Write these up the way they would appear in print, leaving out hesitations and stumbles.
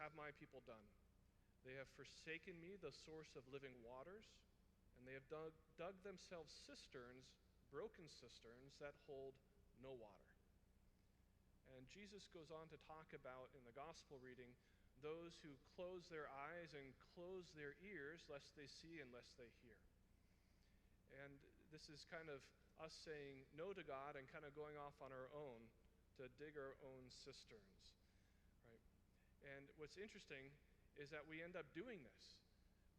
have my people done? They have forsaken me, the source of living waters, and they have dug themselves cisterns, broken cisterns that hold no water. And Jesus goes on to talk about, in the gospel reading, those who close their eyes and close their ears lest they see and lest they hear. And this is kind of us saying no to God and kind of going off on our own to dig our own cisterns, right? And what's interesting is that we end up doing this.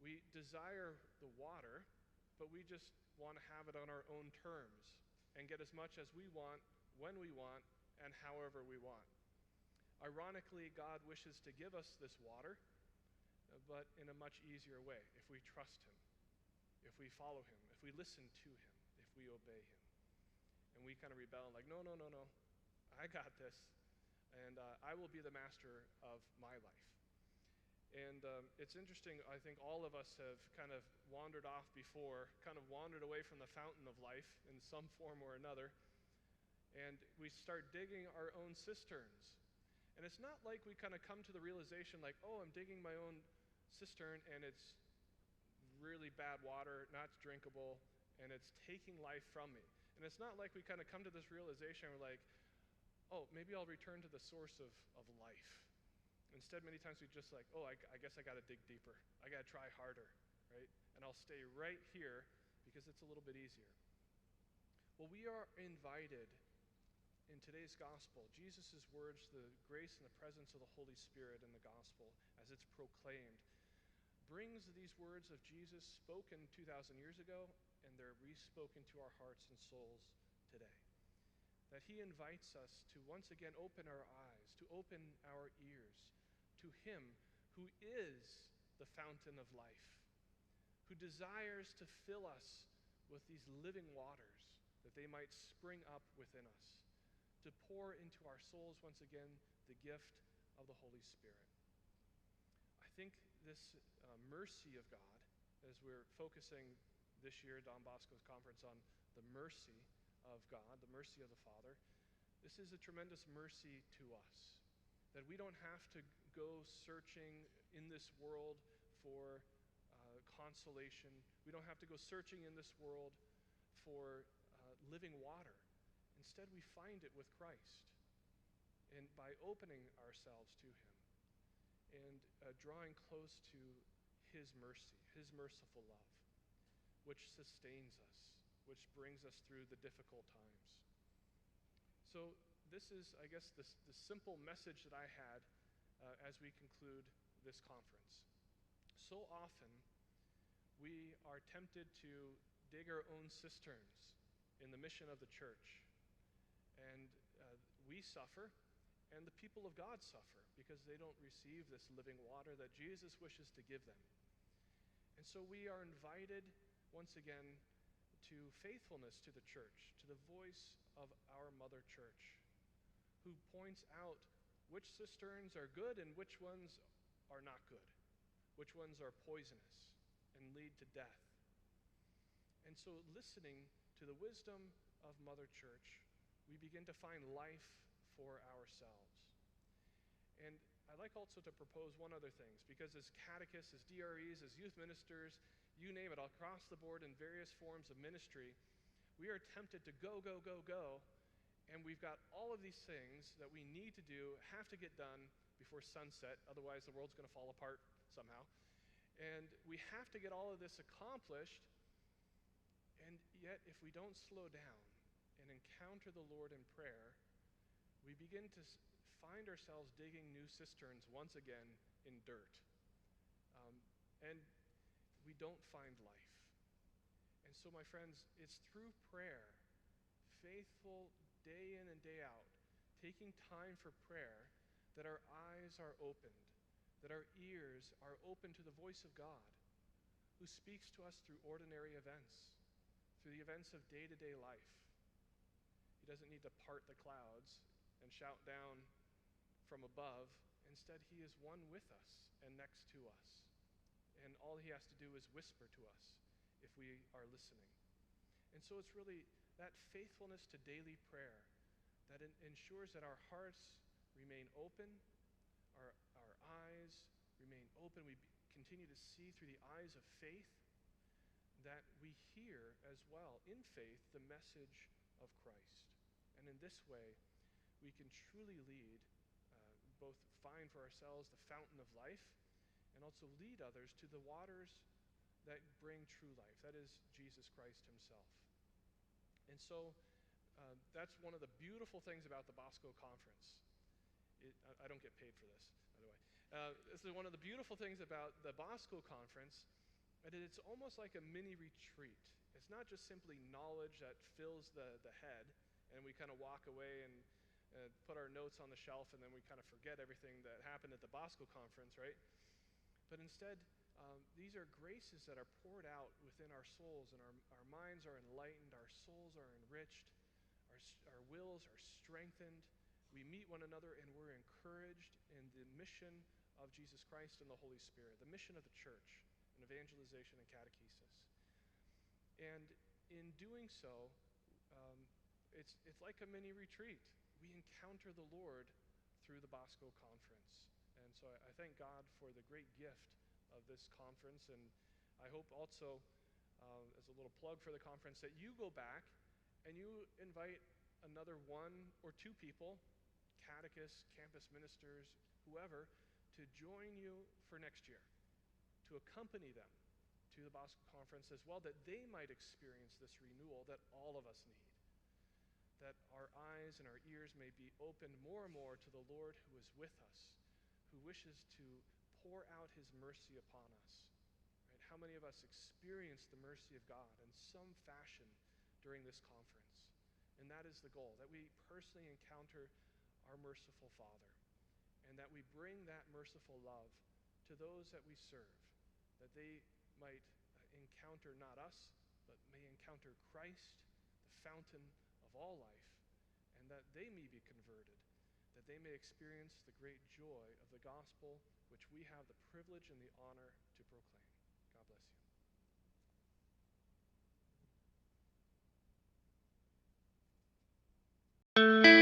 We desire the water, but we just want to have it on our own terms and get as much as we want, when we want, and however we want. Ironically, God wishes to give us this water, but in a much easier way, if we trust him, if we follow him, if we listen to him, if we obey him. And we kind of rebel, like, no, I got this, and I will be the master of my life. And it's interesting, I think all of us have kind of wandered off before, kind of wandered away from the fountain of life in some form or another, and we start digging our own cisterns. And it's not like we kind of come to the realization like, oh, I'm digging my own cistern and it's really bad water, not drinkable, and it's taking life from me. And it's not like we kind of come to this realization, we're like, oh, maybe I'll return to the source of life. Instead, many times we just like, oh, I guess I got to dig deeper. I got to try harder, right? And I'll stay right here because it's a little bit easier. Well, we are invited in today's gospel, Jesus' words, the grace and the presence of the Holy Spirit in the gospel as it's proclaimed, brings these words of Jesus spoken 2,000 years ago, and they're re-spoken to our hearts and souls today. That he invites us to once again open our eyes, to open our ears to him who is the fountain of life, who desires to fill us with these living waters that they might spring up within us, to pour into our souls once again the gift of the Holy Spirit. I think this mercy of God, as we're focusing this year at Don Bosco's conference on the mercy of God, the mercy of the Father, this is a tremendous mercy to us, that we don't have to go searching in this world for consolation. We don't have to go searching in this world for living water. Instead, we find it with Christ, and by opening ourselves to him and drawing close to his mercy, his merciful love, which sustains us, which brings us through the difficult times. So this is, I guess, the simple message that I had as we conclude this conference. So often, we are tempted to dig our own cisterns in the mission of the church. And we suffer, and the people of God suffer because they don't receive this living water that Jesus wishes to give them. And so we are invited once again to faithfulness to the church, to the voice of our mother church, who points out which cisterns are good and which ones are not good, which ones are poisonous and lead to death. And so listening to the wisdom of Mother Church, we begin to find life for ourselves. And I'd like also to propose one other thing, because as catechists, as DREs, as youth ministers, you name it, across the board in various forms of ministry, we are tempted to go, and we've got all of these things that we need to do, have to get done before sunset, otherwise the world's going to fall apart somehow. And we have to get all of this accomplished, and yet if we don't slow down and encounter the Lord in prayer, we begin to find ourselves digging new cisterns once again in dirt. And we don't find life. And so, my friends, it's through prayer, faithful day in and day out, taking time for prayer, that our eyes are opened, that our ears are open to the voice of God, who speaks to us through ordinary events, through the events of day-to-day life. He doesn't need to part the clouds and shout down from above. Instead, he is one with us and next to us. And all he has to do is whisper to us if we are listening. And so it's really that faithfulness to daily prayer that ensures that our hearts remain open, our eyes remain open, we continue to see through the eyes of faith, that we hear as well, in faith, the message of Christ. And in this way, we can truly lead, both find for ourselves the fountain of life, and also lead others to the waters that bring true life. That is Jesus Christ himself. And so that's one of the beautiful things about the Bosco Conference. I don't get paid for this, by the way. This is one of the beautiful things about the Bosco Conference, that it's almost like a mini retreat. It's not just simply knowledge that fills the head, and we kind of walk away and put our notes on the shelf, and then we kind of forget everything that happened at the Bosco Conference, right? But instead, these are graces that are poured out within our souls, and our minds are enlightened, our souls are enriched, our wills are strengthened. We meet one another, and we're encouraged in the mission of Jesus Christ and the Holy Spirit, the mission of the church in evangelization and catechesis. And in doing so, it's like a mini retreat. We encounter the Lord through the Bosco Conference. And so I thank God for the great gift of this conference, and I hope also, as a little plug for the conference, that you go back and you invite another one or two people, catechists, campus ministers, whoever, to join you for next year, to accompany them to the Bosco Conference as well, that they might experience this renewal that all of us need, that our eyes and our ears may be opened more and more to the Lord who is with us, who wishes to pour out his mercy upon us. Right? How many of us experience the mercy of God in some fashion during this conference? And that is the goal, that we personally encounter our merciful Father, and that we bring that merciful love to those that we serve, that they might encounter not us, but may encounter Christ, the fountain of all life, and that they may be converted, that they may experience the great joy of the gospel which we have the privilege and the honor to proclaim. God bless you.